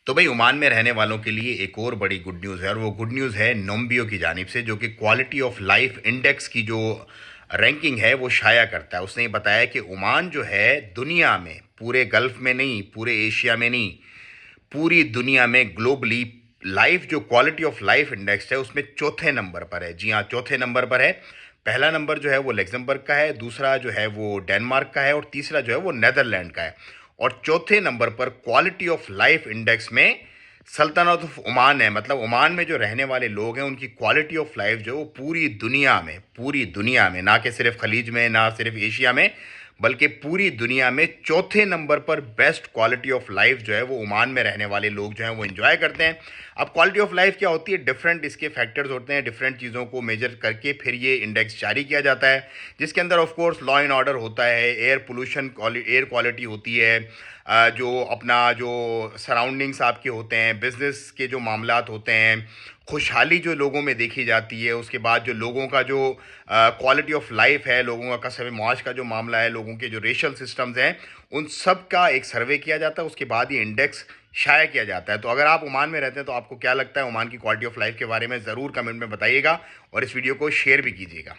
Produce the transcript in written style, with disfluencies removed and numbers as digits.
तो भाई ओमान में रहने वालों के लिए एक और बड़ी गुड न्यूज़ है और वो गुड न्यूज़ है नोम्बियो की जानिब से, जो कि क्वालिटी ऑफ लाइफ इंडेक्स की जो रैंकिंग है वो शाया करता है। उसने ये बताया कि ओमान जो है दुनिया में, पूरे गल्फ में नहीं, पूरे एशिया में नहीं, पूरी दुनिया में ग्लोबली लाइफ जो क्वालिटी ऑफ लाइफ इंडेक्स है उसमें चौथे नंबर पर है। जी हाँ, चौथे नंबर पर है। पहला नंबर जो है वो लग्जमबर्ग का है, दूसरा जो है वो डेनमार्क का है और तीसरा जो है वो नेदरलैंड का है। और चौथे नंबर पर क्वालिटी ऑफ लाइफ इंडेक्स में सल्तनत ऑफ ओमान है। मतलब ओमान में जो रहने वाले लोग हैं उनकी क्वालिटी ऑफ लाइफ जो है वो पूरी दुनिया में, ना कि सिर्फ खलीज में, ना सिर्फ एशिया में, बल्कि पूरी दुनिया में चौथे नंबर पर बेस्ट क्वालिटी ऑफ लाइफ जो है वो ओमान में रहने वाले लोग जो हैं वो एंजॉय करते हैं। अब क्वालिटी ऑफ लाइफ क्या होती है, डिफरेंट इसके फैक्टर्स होते हैं, डिफरेंट चीज़ों को मेजर करके फिर ये इंडेक्स जारी किया जाता है, जिसके अंदर of course law and order होता है, एयर क्वालिटी होती है, जो अपना जो सराउंडिंग्स आपके होते हैं, बिजनेस के जो मामलात होते हैं, खुशहाली जो लोगों में देखी जाती है, उसके बाद जो लोगों का जो क्वालिटी ऑफ लाइफ है, लोगों का कसब मुआश का जो मामला है, लोगों के जो रेशल सिस्टम्स हैं, उन सब का एक सर्वे किया जाता है। उसके बाद ये इंडेक्स शाया किया जाता है। तो अगर आप ओमान में रहते हैं तो आपको क्या लगता है ओमान की क्वालिटी ऑफ लाइफ के बारे में, ज़रूर कमेंट में बताइएगा और इस वीडियो को शेयर भी कीजिएगा।